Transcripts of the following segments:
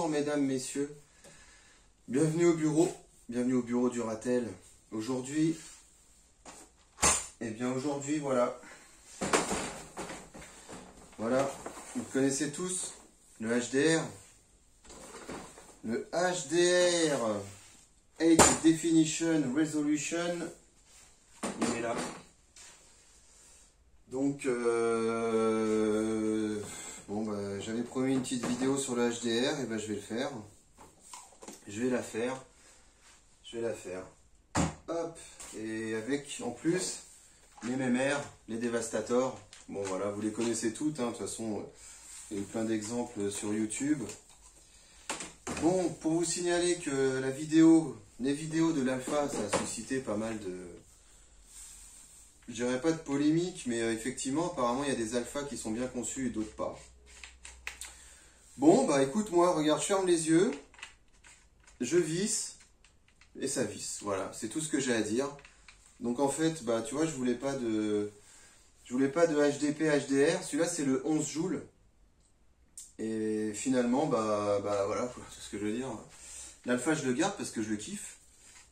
Bonjour mesdames, messieurs, bienvenue au bureau du Ratel. Aujourd'hui, voilà, vous connaissez tous le HDR, High Definition Resolution, il est là. Donc, j'avais promis une petite vidéo sur le HDR, et je vais le faire. Je vais la faire. Hop, et avec en plus les MMR, les Devastator. Bon voilà, vous les connaissez toutes, hein. De toute façon, il y a eu plein d'exemples sur YouTube. Bon, pour vous signaler que les vidéos de l'alpha, ça a suscité pas mal de... Je dirais pas de polémique, mais effectivement, apparemment, il y a des alphas qui sont bien conçus et d'autres pas. Bon, écoute, moi, regarde, je ferme les yeux, je visse, et ça visse. Voilà, c'est tout ce que j'ai à dire. Donc en fait, tu vois, je voulais pas de HDP, HDR. Celui-là, c'est le 11 joules. Et finalement, voilà, c'est ce que je veux dire. L'alpha, je le garde parce que je le kiffe.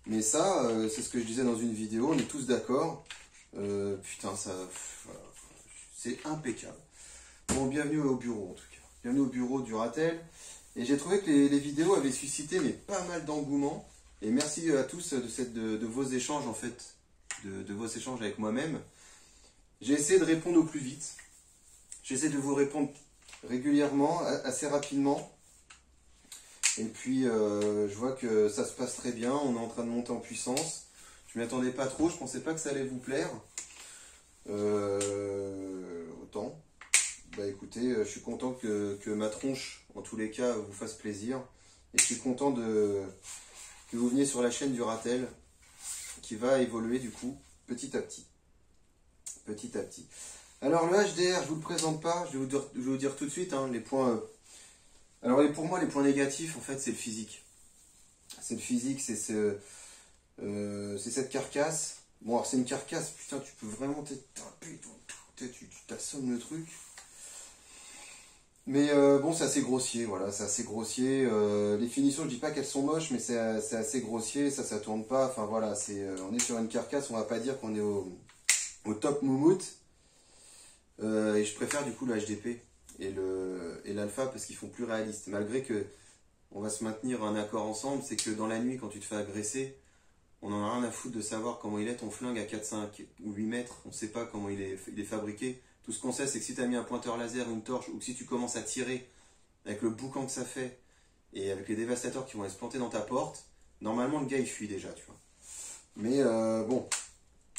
Mais ça, c'est ce que je disais dans une vidéo, on est tous d'accord. Putain, ça, voilà, c'est impeccable. Bon, bienvenue au bureau en tout cas. Bienvenue au bureau du Ratel. Et j'ai trouvé que les vidéos avaient suscité pas mal d'engouement. Et merci à tous de vos échanges en fait, de vos échanges avec moi-même. J'ai essayé de répondre au plus vite. J'essaie de vous répondre régulièrement, assez rapidement. Et puis je vois que ça se passe très bien. On est en train de monter en puissance. Je ne m'y attendais pas trop. Je ne pensais pas que ça allait vous plaire. Autant. Écoutez, je suis content que ma tronche, en tous les cas, vous fasse plaisir. Et je suis content que vous veniez sur la chaîne du Ratel, qui va évoluer du coup, petit à petit. Petit à petit. Alors le HDR, je ne vous le présente pas, je vais vous dire tout de suite les points. Alors pour moi, les points négatifs, en fait, c'est le physique. C'est le physique, c'est cette carcasse. Bon, alors c'est une carcasse, putain, tu peux vraiment taper, tu t'assommes le truc. Mais bon, c'est assez grossier, voilà, c'est assez grossier. Les finitions, je dis pas qu'elles sont moches, mais c'est assez grossier, ça tourne pas. Enfin voilà, on est sur une carcasse, on va pas dire qu'on est au top moumoute. Et je préfère du coup le HDP et l'alpha parce qu'ils font plus réaliste. Malgré que on va se maintenir un accord ensemble, c'est que dans la nuit, quand tu te fais agresser, on en a rien à foutre de savoir comment il est ton flingue à 4, 5 ou 8 mètres. On sait pas comment il est fabriqué. Tout ce qu'on sait, c'est que si tu as mis un pointeur laser, une torche, ou que si tu commences à tirer avec le boucan que ça fait, et avec les dévastateurs qui vont aller se planter dans ta porte, normalement le gars il fuit déjà, tu vois. Mais bon.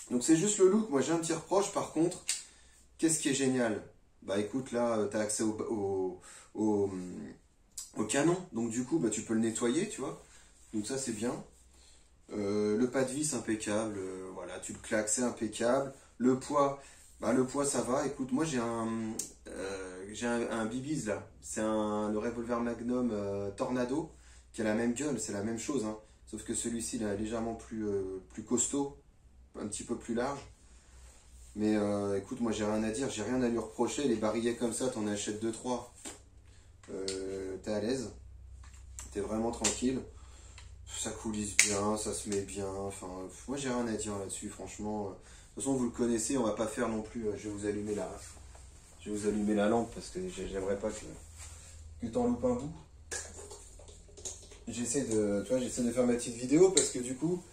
Donc c'est juste le look. Moi j'ai un petit reproche par contre. Qu'est-ce qui est génial? Écoute, là, tu as accès au canon. Donc du coup, tu peux le nettoyer, tu vois. Donc ça c'est bien. Le pas de vis impeccable. Voilà, tu le claques, c'est impeccable. Le poids. Le poids ça va, écoute, moi j'ai un Bibiz là, c'est le revolver Magnum Tornado, qui a la même gueule, c'est la même chose, hein. Sauf que celui-ci il est légèrement plus costaud, un petit peu plus large. Mais écoute, moi j'ai rien à dire, j'ai rien à lui reprocher, les barillets comme ça, t'en achètes 2-3, t'es à l'aise, t'es vraiment tranquille, ça coulisse bien, ça se met bien, enfin, moi j'ai rien à dire là-dessus, franchement. De toute façon, vous le connaissez, on va pas faire non plus. Je vais vous allumer la lampe parce que j'aimerais pas que t'en loupes un bout. J'essaie de faire ma petite vidéo parce que du coup,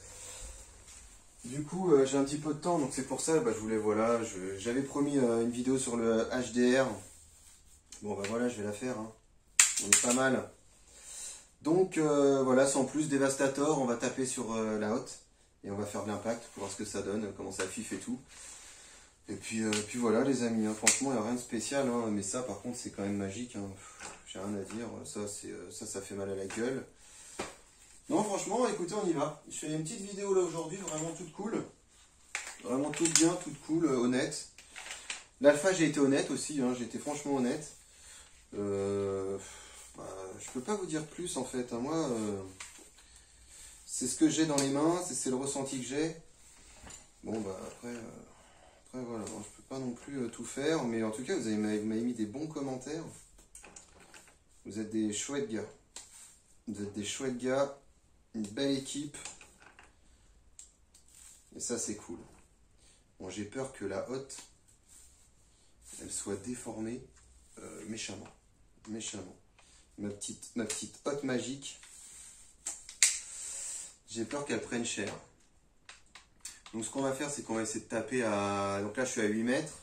j'ai un petit peu de temps, donc c'est pour ça. Je voulais, voilà, j'avais promis une vidéo sur le HDR. Bon, voilà, je vais la faire. Hein. On est pas mal. Donc voilà, sans plus, Devastator, on va taper sur la hotte. Et on va faire de l'impact pour voir ce que ça donne, comment ça fif et tout. Et puis voilà les amis, hein. Franchement il n'y a rien de spécial, hein. Mais ça par contre c'est quand même magique, hein. J'ai rien à dire, ça fait mal à la gueule. Non franchement, écoutez, on y va. Je fais une petite vidéo là aujourd'hui, vraiment toute cool. Vraiment toute bien, toute cool, honnête. L'alpha j'ai été honnête aussi, hein. J'ai été franchement honnête. Je peux pas vous dire plus en fait, hein. Moi... c'est ce que j'ai dans les mains, c'est le ressenti que j'ai. Bon, après voilà, je peux pas non plus tout faire, mais en tout cas, vous m'avez mis des bons commentaires. Vous êtes des chouettes gars. Vous êtes des chouettes gars. Une belle équipe. Et ça, c'est cool. Bon, j'ai peur que la hotte, elle soit déformée méchamment. Méchamment. Ma petite hotte magique. J'ai peur qu'elle prenne cher. Donc ce qu'on va faire, c'est qu'on va essayer de taper à... Donc là, je suis à 8 mètres.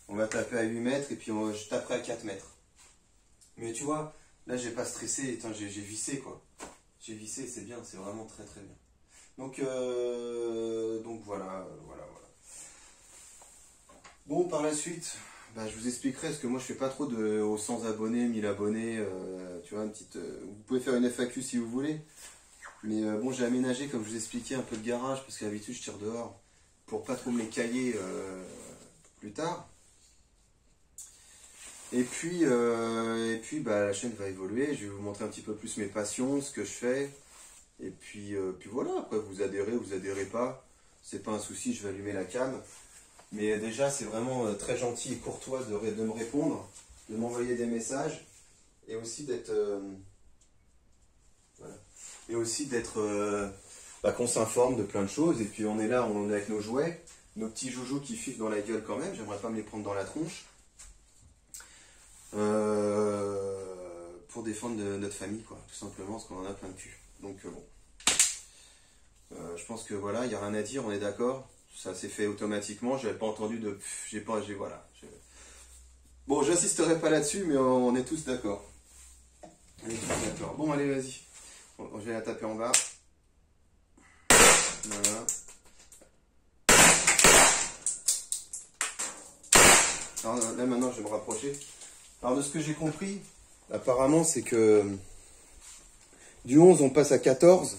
On va taper à 8 mètres et puis je taperai à 4 mètres. Mais tu vois, là, j'ai pas stressé. Attends, j'ai vissé, quoi. J'ai vissé, c'est bien. C'est vraiment très, très bien. Donc voilà. Bon, par la suite, bah, je vous expliquerai, parce que moi, je fais pas trop aux 100 abonnés, 1000 abonnés. Tu vois, une petite... vous pouvez faire une FAQ si vous voulez. Mais bon, j'ai aménagé, comme je vous expliquais, un peu de garage, parce qu'à l'habitude, je tire dehors, pour pas trop me les cailler plus tard. Et puis bah, la chaîne va évoluer, je vais vous montrer un petit peu plus mes passions, ce que je fais. Et puis voilà, après, vous adhérez pas, c'est pas un souci, je vais allumer la cam. Mais déjà, c'est vraiment très gentil et courtois de me répondre, de m'envoyer des messages, et aussi d'être... voilà. Et aussi d'être bah, qu'on s'informe de plein de choses. Et puis on est là, on est avec nos jouets, nos petits joujoux qui fifent dans la gueule quand même. J'aimerais pas me les prendre dans la tronche. Pour défendre notre famille, quoi, tout simplement, parce qu'on en a plein de cul. Donc bon. Je pense que voilà, il n'y a rien à dire, on est d'accord. Ça s'est fait automatiquement, j'avais pas entendu de... voilà. Bon, j'insisterai pas là-dessus, mais on est tous d'accord. On est tous d'accord. Bon, allez, vas-y. Je vais la taper en bas. Voilà. Alors là maintenant je vais me rapprocher. Alors de ce que j'ai compris, apparemment c'est que du 11 on passe à 14.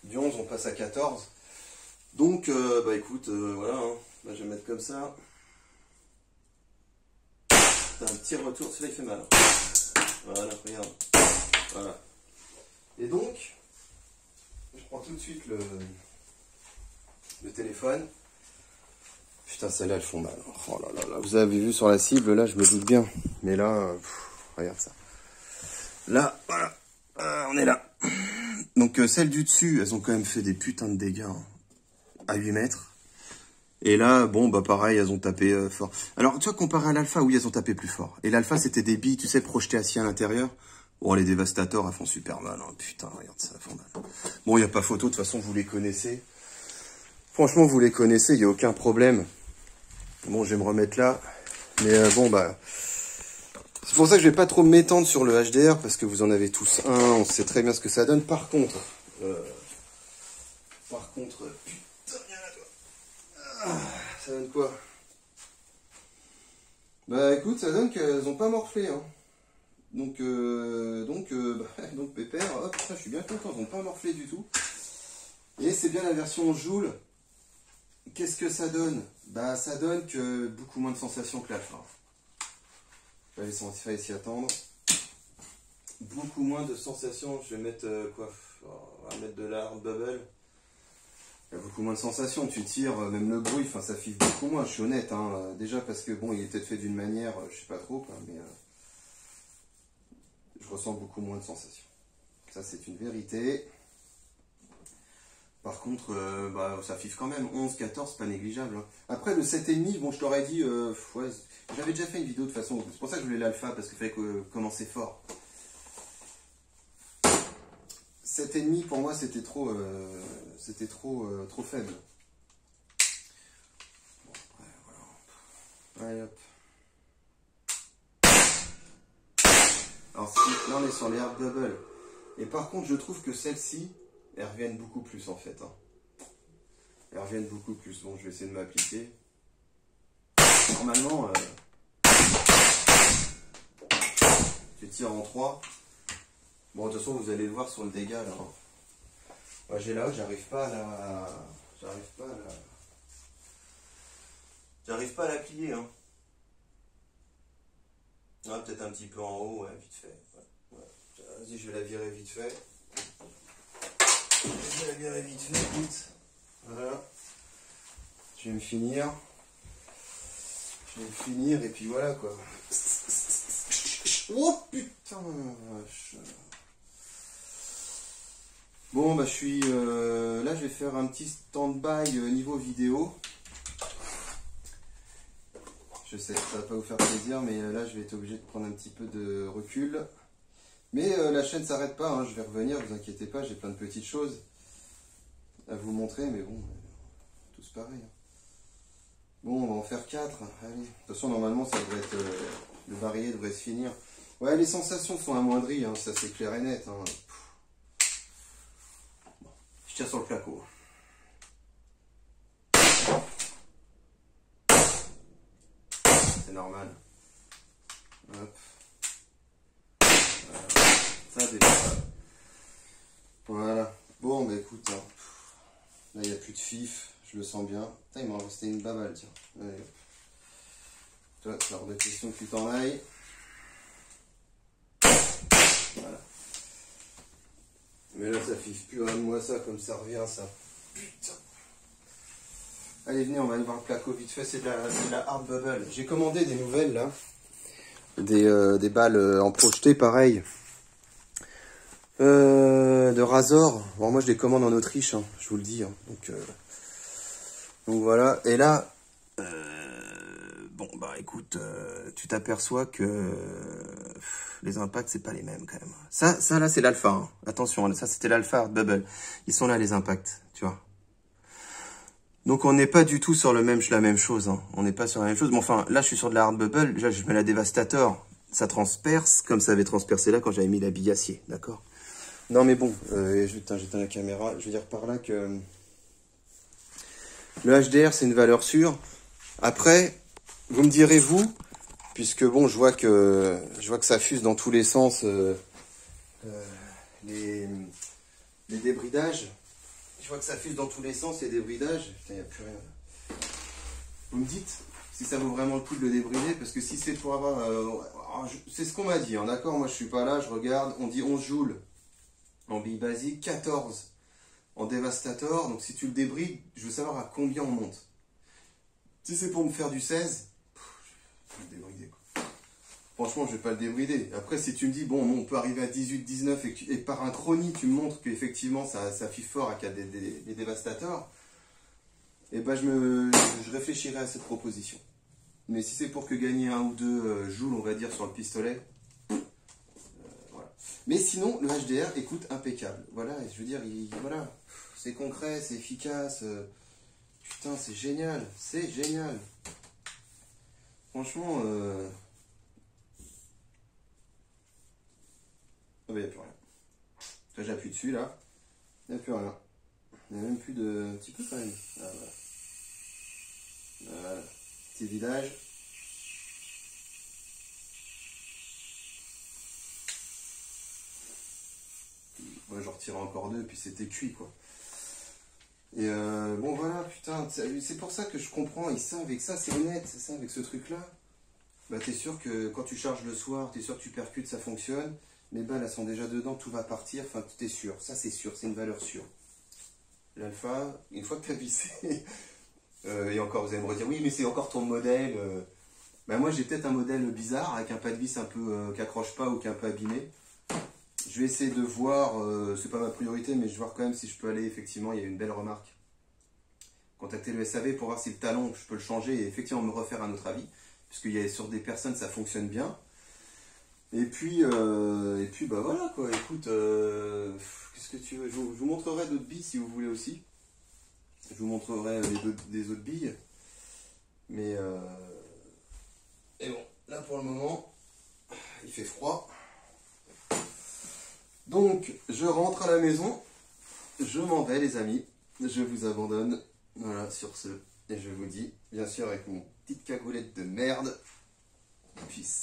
Du 11 on passe à 14. Donc bah écoute, voilà, hein. Là, je vais mettre comme ça. T'as un petit retour, celui-là il fait mal. Voilà, regarde. Voilà. Et donc, je prends tout de suite le téléphone. Putain, celles-là, elles font mal. Oh là là là. Vous avez vu sur la cible, là, je me doute bien. Mais là, regarde ça. Là, voilà. On est là. Donc, celles du dessus, elles ont quand même fait des putains de dégâts. Hein, à 8 mètres. Et là, bon, bah pareil, elles ont tapé fort. Alors, tu vois, comparé à l'alpha, oui, elles ont tapé plus fort. Et l'alpha, c'était des billes, tu sais, projetées assis à l'intérieur. Oh, les dévastateurs, elles font super mal. Hein. Putain, regarde ça, elles font mal. Bon, il n'y a pas photo, de toute façon, vous les connaissez. Franchement, vous les connaissez, il n'y a aucun problème. Bon, je vais me remettre là. Mais bon, bah... C'est pour ça que je vais pas trop m'étendre sur le HDR, parce que vous en avez tous un, on sait très bien ce que ça donne. Par contre... putain, viens là, toi. Ça donne quoi? Bah écoute, ça donne qu'elles n'ont pas morflé, hein. Donc pépère, hop, ça, je suis bien content, elles n'ont pas morflé du tout. Et c'est bien la version Joule. Qu'est-ce que ça donne? Bah ça donne que beaucoup moins de sensations que l'alpha. Il fallait s'y attendre. Beaucoup moins de sensations, je vais mettre quoi? On va mettre de la hard bubble. Il y a beaucoup moins de sensations, tu tires, même le bruit, enfin ça file beaucoup moins, je suis honnête, hein. Déjà parce que bon, il est peut-être fait d'une manière, je sais pas trop, quoi, mais je ressens beaucoup moins de sensations. Ça c'est une vérité. Par contre, bah, ça fifle quand même, 11, 14, pas négligeable. Hein. Après le 7,5, bon je t'aurais dit, ouais, j'avais déjà fait une vidéo de toute façon, c'est pour ça que je voulais l'alpha, parce qu'il fallait commencer fort. 7,5 pour moi c'était trop faible. Bon, après, voilà. Allez hop. Alors là on est sur les hard bubble. Et par contre je trouve que celles-ci, elles reviennent beaucoup plus en fait. Hein. Elles reviennent beaucoup plus. Bon, je vais essayer de m'appliquer. Normalement, tu tires en 3. Bon, de toute façon, vous allez le voir sur le dégât là. Hein. Moi, j'ai là, j'arrive pas à la. J'arrive pas à la plier. Hein. Ah, peut-être un petit peu en haut, ouais, vite fait. Ouais. Ouais. Vas-y, je vais la virer vite fait. Je vais la virer vite fait, écoute. Voilà. Je vais me finir. Et puis voilà quoi. Oh putain la vache. Bon bah je suis là, je vais faire un petit stand-by niveau vidéo. Je sais, ça va pas vous faire plaisir, mais là je vais être obligé de prendre un petit peu de recul. Mais la chaîne s'arrête pas, hein, je vais revenir, vous inquiétez pas, j'ai plein de petites choses à vous montrer, mais bon, tous pareil. Bon, on va en faire 4, allez. De toute façon, normalement, ça devrait être, le barillet devrait se finir. Ouais, les sensations sont amoindries, hein, ça c'est clair et net. Hein. Bon, je tire sur le placo. C'est normal. Hop. Voilà. Ça déjà. Voilà. Bon, bah écoute, hein. Là il n'y a plus de fif, je le sens bien. Putain, il m'en restait une babale, tiens. Allez, hop. Toi, c'est hors de question que tu t'en ailles. Voilà. Mais là, ça fif plus, moi ça, comme ça revient, ça. Putain. Allez, venez, on va aller voir le placo vite fait, c'est de la Hard Bubble. J'ai commandé des nouvelles, là. Des balles en projeté, pareil. De Razor. Bon, moi, je les commande en Autriche, hein, je vous le dis. Hein. Donc voilà. Et là, bon, bah écoute, tu t'aperçois que les impacts, c'est pas les mêmes quand même. Ça là, c'est l'alpha. Hein. Attention, ça, c'était l'alpha Hard Bubble. Ils sont là, les impacts, tu vois. Donc on n'est pas du tout sur la même chose. Hein. On n'est pas sur la même chose. Mais enfin, là, je suis sur de la Hard Bubble. Déjà, je mets la Devastator. Ça transperce comme ça avait transpercé là quand j'avais mis la bille acier. D'accord? Non, mais bon, j'éteins la caméra. Je veux dire par là que le HDR, c'est une valeur sûre. Après, vous me direz, vous, puisque bon, je vois que ça fuse dans tous les sens, les débridages. Je vois que ça fuse dans tous les sens, les débridages. Putain, il n'y a plus rien. Vous me dites si ça vaut vraiment le coup de le débrider, parce que si c'est pour avoir... c'est ce qu'on m'a dit, hein, d'accord? Moi, je suis pas là, je regarde. On dit 11 joules en bille basique, 14 en Devastator. Donc, si tu le débrides, je veux savoir à combien on monte. Si c'est pour me faire du 16, je vais le débrider, quoi. Franchement, je vais pas le débrider. Après, si tu me dis, bon, on peut arriver à 18, 19 et par un chrony, tu me montres qu'effectivement, ça file fort à des dévastateurs, et ben je réfléchirai à cette proposition. Mais si c'est pour que gagner 1 ou 2 joules, on va dire, sur le pistolet, voilà. Mais sinon, le HDR, écoute, impeccable. Voilà, je veux dire, voilà, c'est concret, c'est efficace. Putain, c'est génial, c'est génial. Franchement, ah ben, il n'y a plus rien. Là, j'appuie dessus, là. Il n'y a plus rien. Il n'y a même plus de... Un petit peu, quand même. Ah, voilà. Voilà. Petit vidage. Moi, j'en retirais encore 2, puis c'était cuit, quoi. Et bon, voilà, putain. C'est pour ça que je comprends. Et ça, avec ça, c'est honnête. C'est ça, avec ce truc-là. Bah, t'es sûr que quand tu charges le soir, t'es sûr que tu percutes, ça fonctionne. Les balles, elles sont déjà dedans, tout va partir. Enfin, t'es sûr. Ça, c'est sûr. C'est une valeur sûre. L'alpha, une fois que tu as vissé, et encore, vous allez me redire, oui, mais c'est encore ton modèle. Ben moi, j'ai peut-être un modèle bizarre, avec un pas de vis un peu qui accroche pas ou qui est un peu abîmé. Je vais essayer de voir, c'est pas ma priorité, mais je vais voir quand même si je peux aller, effectivement, il y a une belle remarque. Contacter le SAV pour voir si le talon, je peux le changer et effectivement me refaire un autre avis. Puisqu'il y a sur des personnes, ça fonctionne bien. Et puis bah voilà, quoi, écoute, qu'est-ce que tu veux, je vous montrerai d'autres billes si vous voulez aussi. Je vous montrerai des autres billes. Mais et bon, là pour le moment, il fait froid. Donc, je rentre à la maison. Je m'en vais, les amis. Je vous abandonne. Voilà, sur ce. Et je vous dis, bien sûr, avec mon petite cagoulette de merde, peace.